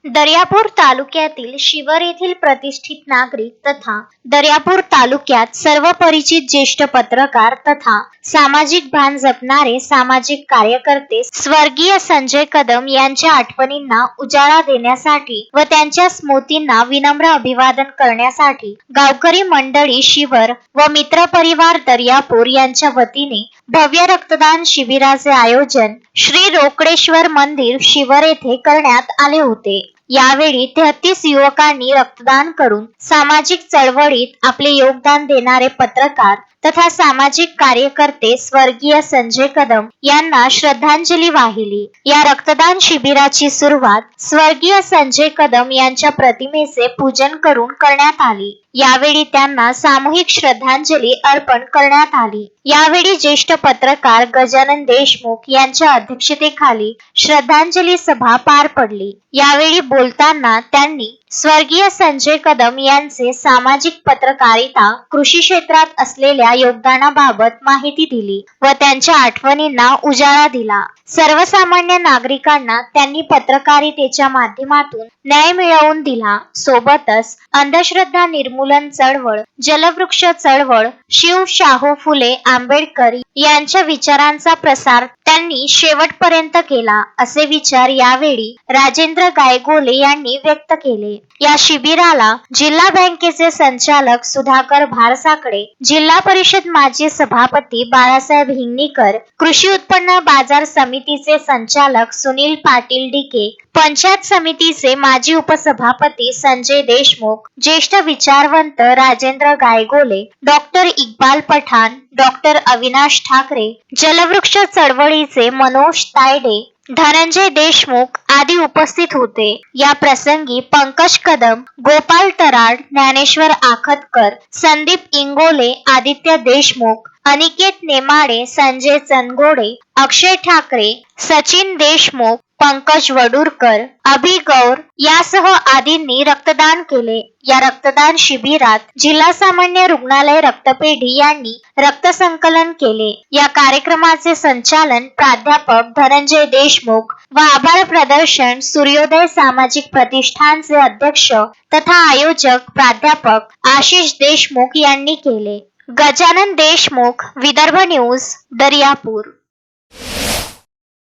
दर्यापूर तालुक्यातील शिवर येथील प्रतिष्ठित नागरिक तथा दर्यापूर तालुक्यात सर्व परिचित ज्येष्ठ पत्रकार तथा सामाजिक भान जपणारे सामाजिक कार्यकर्ते स्वर्गीय संजय कदम यांच्या आठवणींना उजाळा देण्यासाठी व त्यांच्या स्मृतींना विनम्र अभिवादन करण्यासाठी गावकरी मंडळी शिवर व मित्र परिवार दर्यापूर यांच्या वतीने भव्य रक्तदान शिबिराचे आयोजन श्री रोकडेश्वर मंदिर शिवर येथे करण्यात आले होते। यावेळी 33 युवकांनी रक्तदान करून सामाजिक चळवळीत आपले योगदान देणारे पत्रकार तथा सामाजिक कार्यकर्ते स्वर्गीय संजय कदम यांना श्रद्धांजली वाहिली। या रक्तदान शिबिराची सुरुवात स्वर्गीय संजय कदम यांच्या प्रतिमेचे पूजन करून करण्यात आली। यावेळी त्यांना सामूहिक श्रद्धांजली अर्पण करण्यात आली। यावेळी ज्येष्ठ पत्रकार गजानन देशमुख यांच्या अध्यक्षतेखाली श्रद्धांजली सभा पार पडली। यावेळी बोलताना त्यांनी स्वर्गीय संजय कदम यांचे सामाजिक पत्रकारिता कृषी क्षेत्रात असलेल्या योगदानाबाबत माहिती दिली व त्यांच्या आठवणींना उजाळा दिला। सर्वसामान्य नागरिकांना त्यांनी पत्रकारितेच्या माध्यमातून न्याय मिळवून दिला। सोबतच अंधश्रद्धा निर्मूलन चळवळ, जलवृक्ष चळवळ, शिव शाहू फुले आंबेडकर यांच्या विचारांचा प्रसार त्यांनी शेवटपर्यंत केला, असे विचार यावेळी राजेंद्र गायगोले यांनी व्यक्त केले। या शिबिराला जिल्हा बँकेचे संचालक सुधाकर भारसाकडे, जिल्हा परिषद माजी सभापती बाळासाहेब हिंगणीकर, कृषी उत्पन्न बाजार समितीचे संचालक सुनील पाटील डिके, पंचायत समितीचे माजी उपसभापती संजय देशमुख, ज्येष्ठ विचारवंत राजेंद्र गायगोले, डॉक्टर इक्बाल पठाण, डॉक्टर अविनाश ठाकरे, जलवृक्ष चळवळीचे मनोज तायडे, धनंजय देशमुख आदी उपस्थित होते। या प्रसंगी पंकज कदम, गोपाल तराड, ज्ञानेश्वर आखतकर, संदीप इंगोले, आदित्य देशमुख, अनिकेत नेमाडे, संजय चनगोडे, अक्षय ठाकरे, सचिन देशमुख, पंकज वडूरकर, अभि गौर यासह आदींनी रक्तदान केले। या रक्तदान शिबिरात जिल्हा सामान्य रुग्णालय रक्तपेढी यांनी रक्त संकलन केले। या कार्यक्रमाचे संचालन प्राध्यापक धनंजय देशमुख व आभार प्रदर्शन सूर्योदय सामाजिक प्रतिष्ठानचे अध्यक्ष तथा आयोजक प्राध्यापक आशिष देशमुख यांनी केले। गजानन देशमुख, विदर्भ न्यूज, दर्यापूर।